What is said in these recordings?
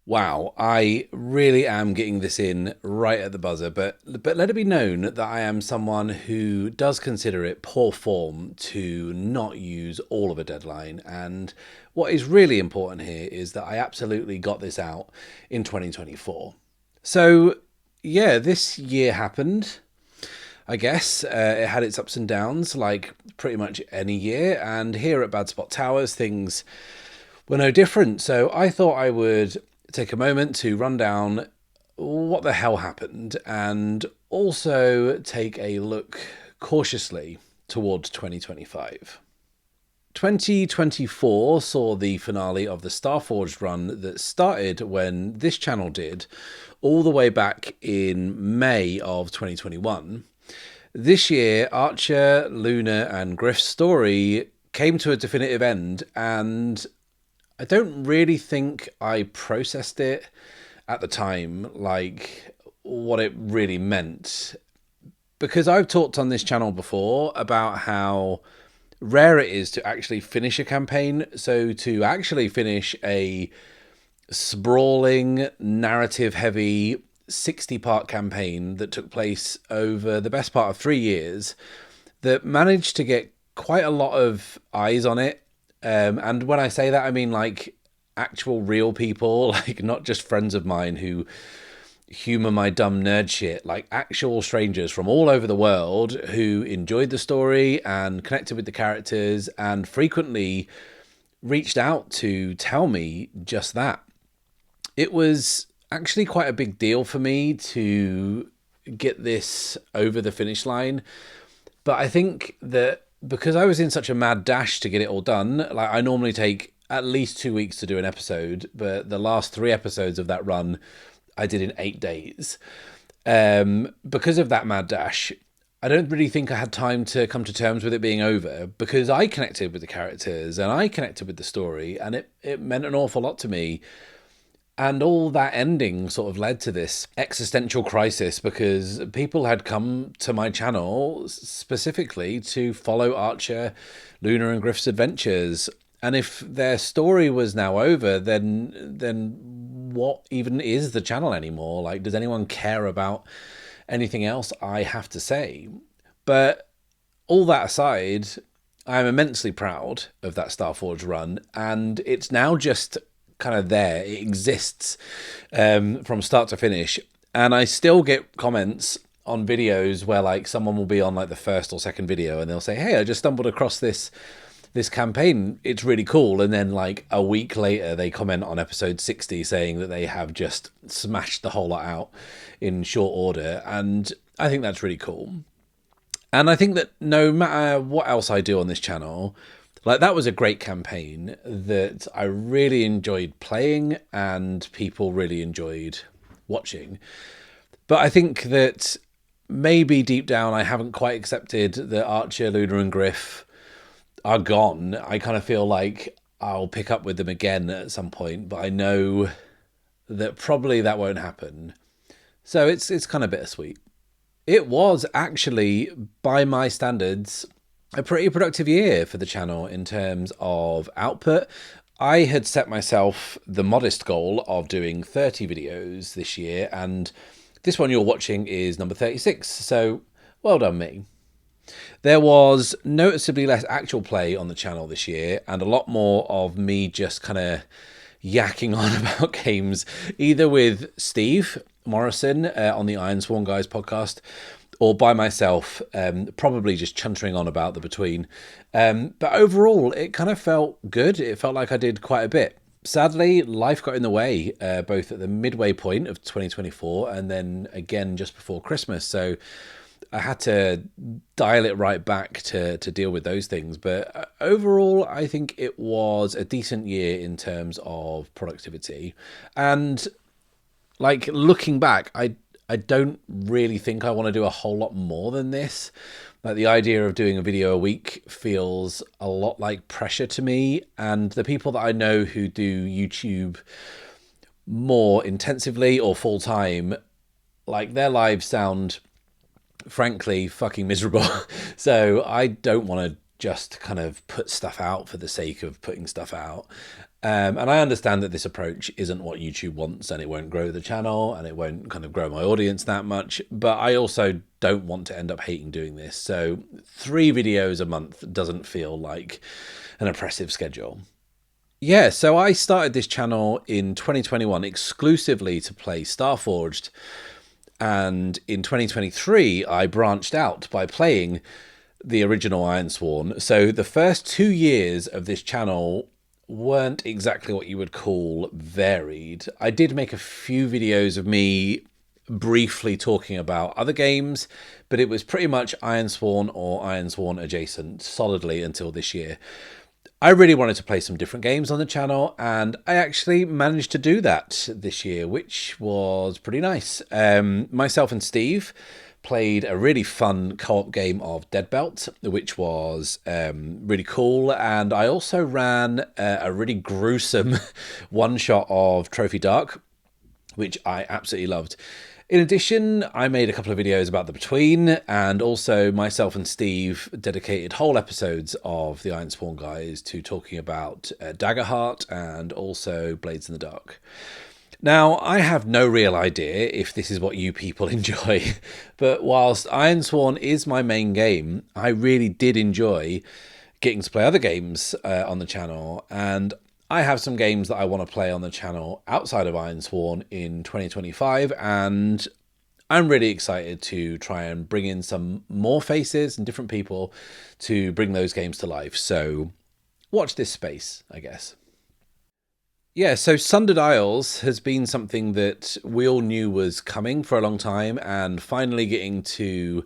Wow, I really am getting this in right at the buzzer, but let it be known that I am someone who does consider it poor form to not use all of a deadline. And what is really important here is that I absolutely got this out in 2024. So, yeah, this year happened. I guess it had its ups and downs, like pretty much any year. And here at Bad Spot Towers, things were no different. So I thought I would take a moment to run down what the hell happened and also take a look cautiously towards 2025. 2024 saw the finale of the Starforged run that started when this channel did, all the way back in May of 2021. This year, Archer, Luna, and Griff's story came to a definitive end, and I don't really think I processed it at the time, like what it really meant. Because I've talked on this channel before about how rare it is to actually finish a campaign. So to actually finish a sprawling, narrative-heavy 60-part campaign that took place over the best part of 3 years that managed to get quite a lot of eyes on it. And when I say that, I mean like actual real people, like not just friends of mine who humor my dumb nerd shit, like actual strangers from all over the world who enjoyed the story and connected with the characters and frequently reached out to tell me just that. It was actually quite a big deal for me to get this over the finish line. But I think that because I was in such a mad dash to get it all done, like I normally take at least 2 weeks to do an episode, but the last 3 episodes of that run I did in 8 days. Because of that mad dash, I don't really think I had time to come to terms with it being over because I connected with the characters and I connected with the story, and it meant an awful lot to me. And all that ending sort of led to this existential crisis because people had come to my channel specifically to follow Archer, Luna, and Griff's adventures. And if their story was now over, then what even is the channel anymore? Like, does anyone care about anything else I have to say? But all that aside, I'm immensely proud of that Starforge run, and it's now just kind of there. It exists from start to finish, and I still get comments on videos where like someone will be on like the first or second video and they'll say, hey, I just stumbled across this campaign, it's really cool, and then like a week later they comment on episode 60 saying that they have just smashed the whole lot out in short order. And I think that's really cool. And I think that no matter what else I do on this channel, like that was a great campaign that I really enjoyed playing and people really enjoyed watching. But I think that maybe deep down I haven't quite accepted that Archer, Luna, and Griff are gone. I kind of feel like I'll pick up with them again at some point, but I know that probably that won't happen. So it's kind of bittersweet. It was actually, by my standards, a pretty productive year for the channel in terms of output. I had set myself the modest goal of doing 30 videos this year, and this one you're watching is number 36, so well done me. There was noticeably less actual play on the channel this year, and a lot more of me just kind of yakking on about games, either with Steve Morrison on the Iron Sworn Guys podcast, or by myself, probably just chuntering on about the between. But overall, it kind of felt good. It felt like I did quite a bit. Sadly, life got in the way, both at the midway point of 2024 and then again just before Christmas. So I had to dial it right back to deal with those things. But overall, I think it was a decent year in terms of productivity. And like looking back, I don't really think I want to do a whole lot more than this. Like the idea of doing a video a week feels a lot like pressure to me. And the people that I know who do YouTube more intensively or full time, like their lives sound frankly fucking miserable. So I don't want to just kind of put stuff out for the sake of putting stuff out. And I understand that this approach isn't what YouTube wants, and it won't grow the channel and it won't kind of grow my audience that much. But I also don't want to end up hating doing this. So 3 videos a month doesn't feel like an oppressive schedule. Yeah, so I started this channel in 2021 exclusively to play Starforged. And in 2023, I branched out by playing the original Ironsworn. So the first 2 years of this channel weren't exactly what you would call varied. I did make a few videos of me briefly talking about other games, but it was pretty much Ironsworn or Ironsworn adjacent solidly until this year. I really wanted to play some different games on the channel, and I actually managed to do that this year, which was pretty nice. Myself and Steve played a really fun co-op game of Dead Belt, which was really cool. And I also ran a really gruesome one-shot of Trophy Dark, which I absolutely loved. In addition, I made a couple of videos about The Between, and also myself and Steve dedicated whole episodes of the Ironsworn guys to talking about Daggerheart and also Blades in the Dark. Now, I have no real idea if this is what you people enjoy, but whilst Ironsworn is my main game, I really did enjoy getting to play other games on the channel, and I have some games that I want to play on the channel outside of Ironsworn in 2025, and I'm really excited to try and bring in some more faces and different people to bring those games to life. So watch this space, I guess. Yeah, so Sundered Isles has been something that we all knew was coming for a long time, and finally getting to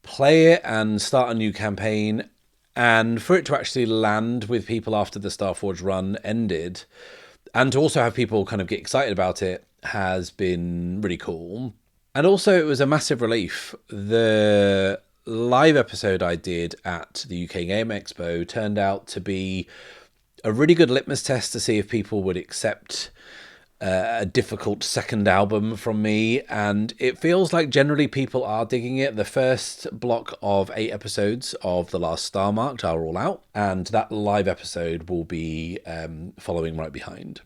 play it and start a new campaign, and for it to actually land with people after the Starforge run ended, and to also have people kind of get excited about it, has been really cool. And also it was a massive relief. The live episode I did at the UK Game Expo turned out to be a really good litmus test to see if people would accept a difficult second album from me, and it feels like generally people are digging it. The first block of 8 episodes of The Last Star Marked are all out, and that live episode will be following right behind.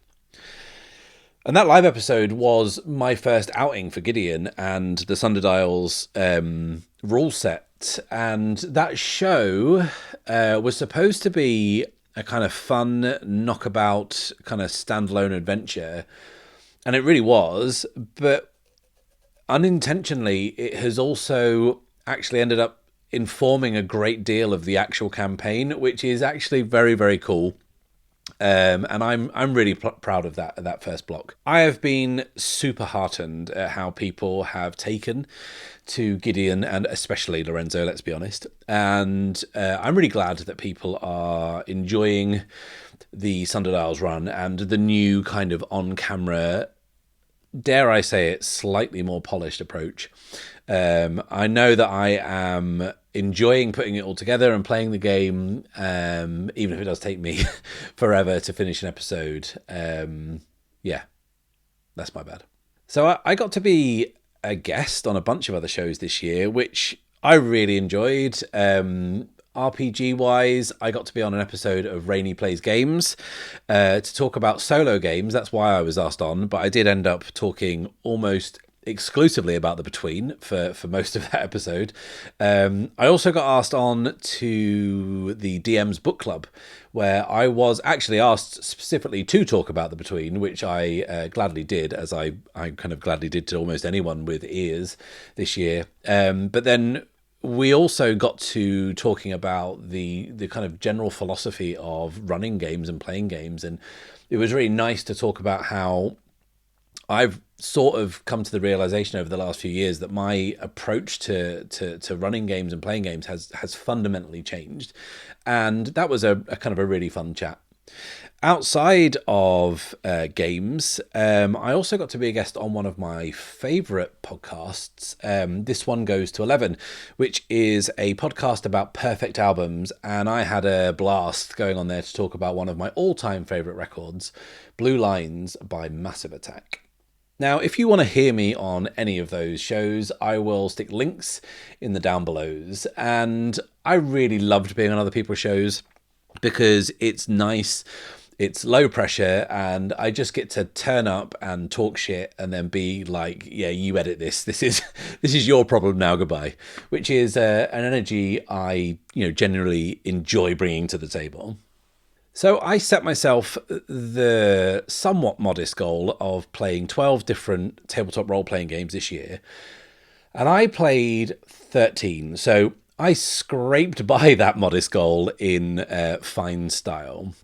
And that live episode was my first outing for Gideon and the Sundered Isles rule set, and that show was supposed to be a kind of fun knockabout kind of standalone adventure, and it really was, but unintentionally it has also actually ended up informing a great deal of the actual campaign, which is actually very, very cool. And I'm really proud of that first block. I have been super heartened at how people have taken to Gideon, and especially Lorenzo, let's be honest. And I'm really glad that people are enjoying the Sundered Isles run and the new kind of on-camera, dare I say it, slightly more polished approach. I know that I am enjoying putting it all together and playing the game, even if it does take me forever to finish an episode. Yeah, that's my bad. So I got to be a guest on a bunch of other shows this year, which I really enjoyed. RPG-wise, I got to be on an episode of Rainy Plays Games to talk about solo games. That's why I was asked on, but I did end up talking almost exclusively about The Between for most of that episode. I also got asked on to the DM's book club, where I was actually asked specifically to talk about The Between, which I gladly did, as I kind of gladly did to almost anyone with ears this year. But then we also got to talking about the kind of general philosophy of running games and playing games, and it was really nice to talk about how I've sort of come to the realization over the last few years that my approach to running games and playing games has fundamentally changed. And that was a kind of a really fun chat. Outside of games, I also got to be a guest on one of my favourite podcasts. This one goes to 11, which is a podcast about perfect albums. And I had a blast going on there to talk about one of my all-time favourite records, Blue Lines by Massive Attack. Now, if you want to hear me on any of those shows, I will stick links in the down belows. And I really loved being on other people's shows because it's nice. It's low pressure, and I just get to turn up and talk shit and then be like, yeah, you edit this. This is this is your problem now, goodbye. Which is an energy I, generally enjoy bringing to the table. So I set myself the somewhat modest goal of playing 12 different tabletop role-playing games this year. And I played 13. So I scraped by that modest goal in fine style.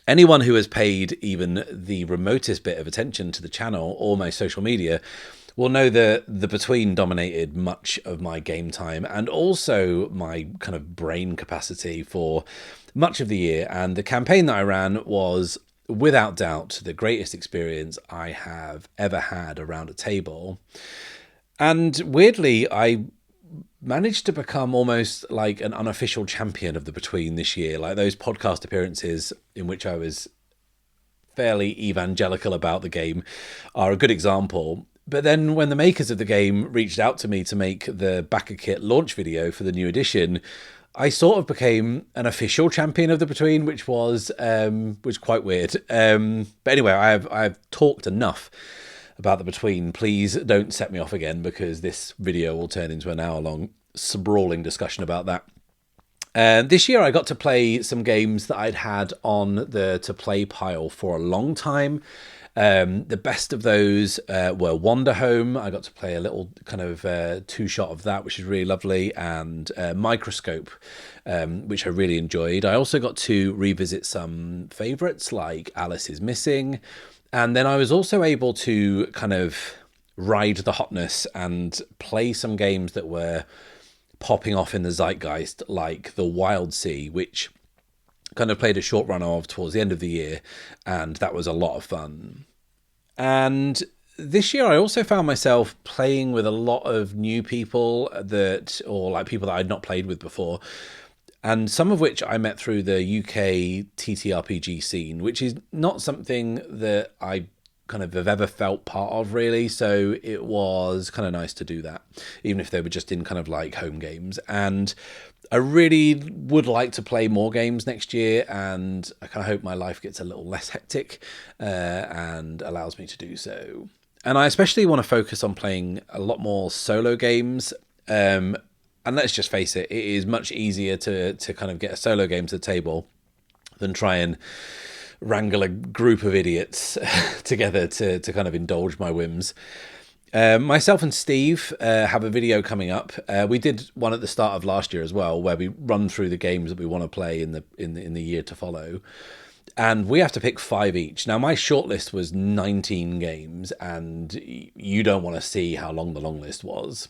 Anyone who has paid even the remotest bit of attention to the channel or my social media will know that the Between dominated much of my game time and also my kind of brain capacity for much of the year. And the campaign that I ran was, without doubt, the greatest experience I have ever had around a table. And weirdly, I managed to become almost like an unofficial champion of the Between this year. Like those podcast appearances in which I was fairly evangelical about the game are a good example. But then when the makers of the game reached out to me to make the Backer Kit launch video for the new edition, I sort of became an official champion of the Between, which was quite weird. But anyway, I've talked enough about the Between. Please don't set me off again, because this video will turn into an hour-long sprawling discussion about that. This year I got to play some games that I'd had on the to play pile for a long time. The best of those were Wander Home. I got to play a little kind of two-shot of that, which is really lovely, and Microscope, which I really enjoyed. I also got to revisit some favourites like Alice is Missing, and then I was also able to kind of ride the hotness and play some games that were popping off in the zeitgeist, like the Wild Sea, which kind of played a short run of towards the end of the year, and that was a lot of fun. And this year I also found myself playing with a lot of new people or like people that I'd not played with before, and some of which I met through the UK TTRPG scene, which is not something that I kind of have ever felt part of, really. So it was kind of nice to do that, even if they were just in kind of like home games. And I really would like to play more games next year, and I kind of hope my life gets a little less hectic and allows me to do so. And I especially want to focus on playing a lot more solo games. And let's just face it, it is much easier to kind of get a solo game to the table than try and wrangle a group of idiots together to kind of indulge my whims. Myself and Steve have a video coming up. We did one at the start of last year as well, where we run through the games that we want to play in the year to follow. And we have to pick 5 each. Now, my shortlist was 19 games, and you don't want to see how long the long list was.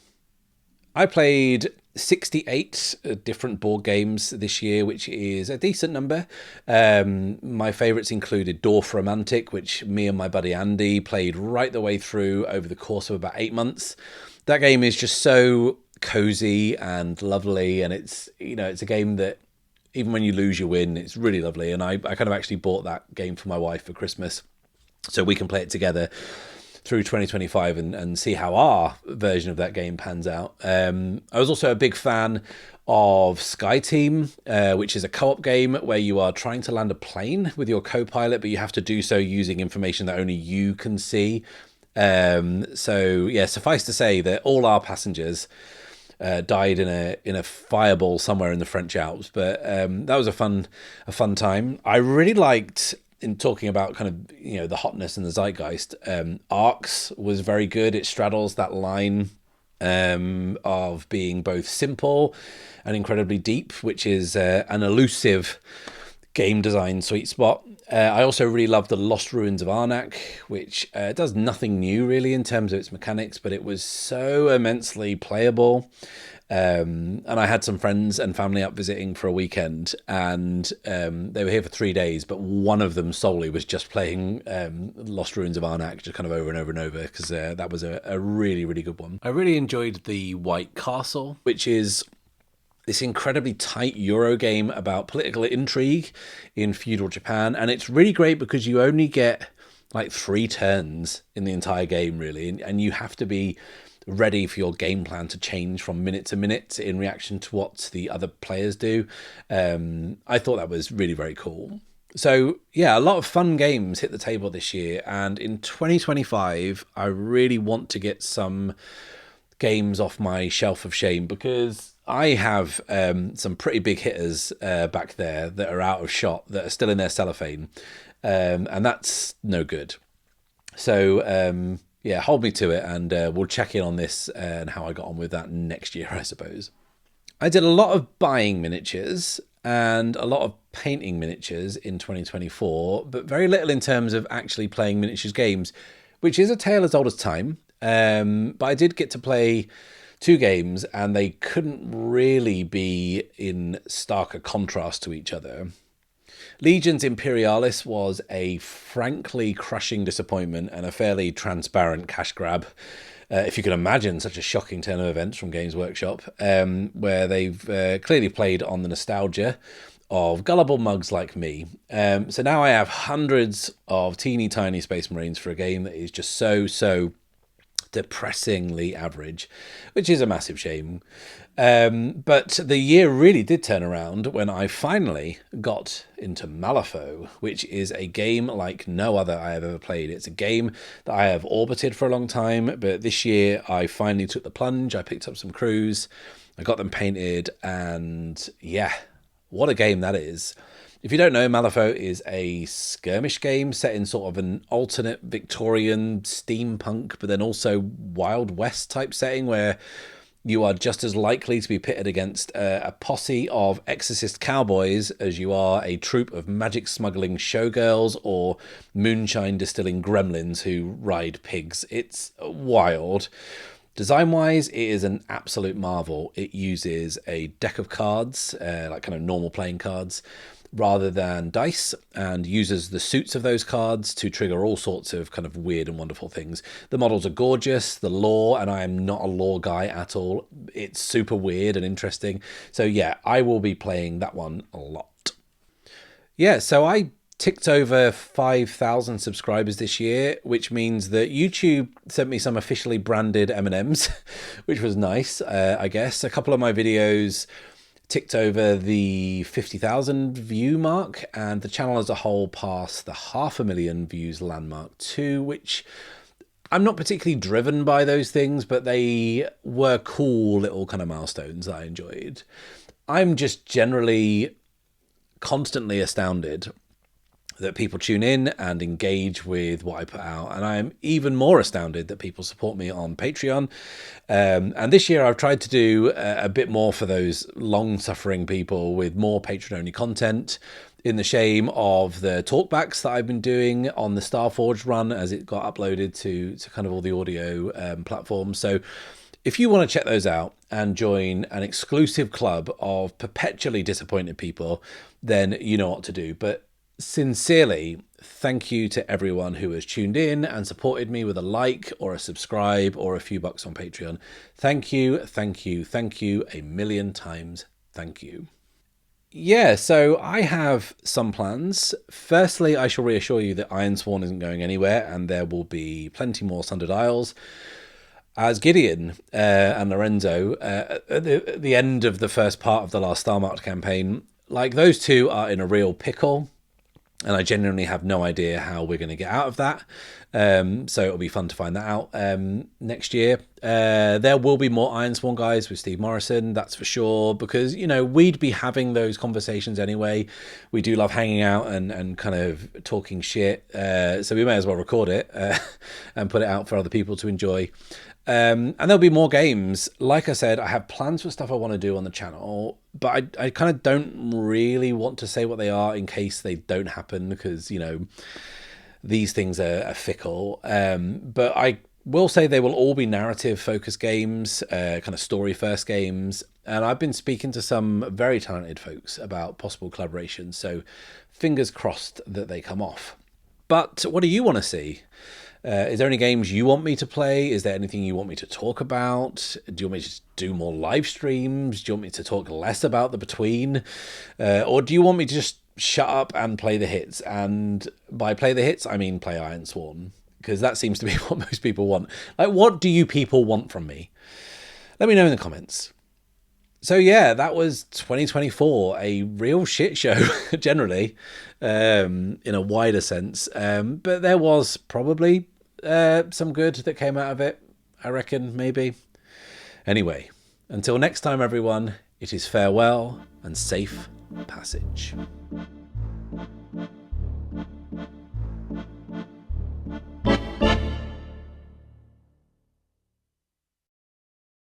I played 68 different board games this year, which is a decent number. My favourites included Dwarf Romantic, which me and my buddy Andy played right the way through over the course of about 8 months. That game is just so cozy and lovely, and it's a game that even when you lose, you win. It's really lovely, and I kind of actually bought that game for my wife for Christmas so we can play it together through 2025 and see how our version of that game pans out. I was also a big fan of Sky Team, which is a co-op game where you are trying to land a plane with your co-pilot, but you have to do so using information that only you can see. So yeah, suffice to say that all our passengers died in a fireball somewhere in the French Alps, but that was a fun time. I really liked, in talking about kind of the hotness and the zeitgeist, Arcs was very good. It straddles that line of being both simple and incredibly deep, which is an elusive game design sweet spot. I also really loved the Lost Ruins of Arnak, which does nothing new really in terms of its mechanics, but it was so immensely playable. And I had some friends and family up visiting for a weekend, and they were here for 3 days, but one of them solely was just playing Lost Ruins of Arnak, just kind of over and over and over, because that was a really, really good one. I really enjoyed the White Castle, which is this incredibly tight Euro game about political intrigue in feudal Japan, and it's really great because you only get like 3 turns in the entire game, really, and you have to be ready for your game plan to change from minute to minute in reaction to what the other players do. I thought that was really very cool. So, yeah, a lot of fun games hit the table this year. And in 2025, I really want to get some games off my shelf of shame because I have some pretty big hitters back there that are out of shot, that are still in their cellophane. And that's no good. So, yeah, hold me to it, and we'll check in on this and how I got on with that next year, I suppose. I did a lot of buying miniatures and a lot of painting miniatures in 2024, but very little in terms of actually playing miniatures games, which is a tale as old as time. But I did get to play two games, and they couldn't really be in starker contrast to each other. Legions Imperialis was a frankly crushing disappointment and a fairly transparent cash grab. If you can imagine such a shocking turn of events from Games Workshop, where they've clearly played on the nostalgia of gullible mugs like me. So now I have hundreds of teeny tiny Space Marines for a game that is just so depressingly average, which is a massive shame. But the year really did turn around when I finally got into Malifaux, which is a game like no other I have ever played. It's a game that I have orbited for a long time, but this year I finally took the plunge. I picked up some crews, I got them painted, and yeah, what a game that is. If you don't know, Malifaux is a skirmish game set in sort of an alternate Victorian steampunk, but then also Wild West type setting where you are just as likely to be pitted against a posse of exorcist cowboys as you are a troupe of magic smuggling showgirls or moonshine distilling gremlins who ride pigs. It's wild. Design-wise, it is an absolute marvel. It uses a deck of cards, like kind of normal playing cards, rather than dice, and uses the suits of those cards to trigger all sorts of kind of weird and wonderful things. The models are gorgeous, the lore, and I am not a lore guy at all. It's super weird and interesting. So yeah, I will be playing that one a lot. Yeah, so I ticked over 5,000 subscribers this year, which means that YouTube sent me some officially branded M&Ms, which was nice, I guess. A couple of my videos ticked over the 50,000 view mark, and the channel as a whole passed the 500,000 views landmark too, which I'm not particularly driven by those things, but they were cool little kind of milestones that I enjoyed. I'm just generally constantly astounded that people tune in and engage with what I put out. And I'm even more astounded that people support me on Patreon. And this year I've tried to do a bit more for those long-suffering people with more Patreon-only content, in the shame of the talkbacks that I've been doing on the Starforged run as it got uploaded to kind of all the audio platforms. So if you want to check those out and join an exclusive club of perpetually disappointed people, then you know what to do. But sincerely, thank you to everyone who has tuned in and supported me with a like or a subscribe or a few bucks on Patreon. Thank you, thank you, thank you, a million times thank you. Yeah, so I have some plans. Firstly, I shall reassure you that Ironsworn isn't going anywhere, and there will be plenty more Sundered Isles. As Gideon and Lorenzo, at the end of the first part of the last Star Marked campaign, like, those two are in a real pickle, and I genuinely have no idea how we're going to get out of that. So it'll be fun to find that out next year. There will be more Ironsworn guys with Steve Morrison, that's for sure, because, you know, we'd be having those conversations anyway. We do love hanging out and kind of talking shit. So we may as well record it and put it out for other people to enjoy. And there'll be more games. Like I said, I have plans for stuff I want to do on the channel, but I kind of don't really want to say what they are in case they don't happen, because, you know, these things are fickle. But I will say they will all be narrative focused games, kind of story first games. And I've been speaking to some very talented folks about possible collaborations, so fingers crossed that they come off. But what do you want to see? Is there any games you want me to play? Is there anything you want me to talk about? Do you want me to do more live streams? Do you want me to talk less about the Between? Or do you want me to just shut up and play the hits? And by play the hits, I mean play Ironsworn, because that seems to be what most people want. Like, what do you people want from me? Let me know in the comments. So yeah, that was 2024, a real shit show generally, in a wider sense. But there was probably some good that came out of it, I reckon, maybe. Anyway, until next time, everyone, it is farewell and safe passage.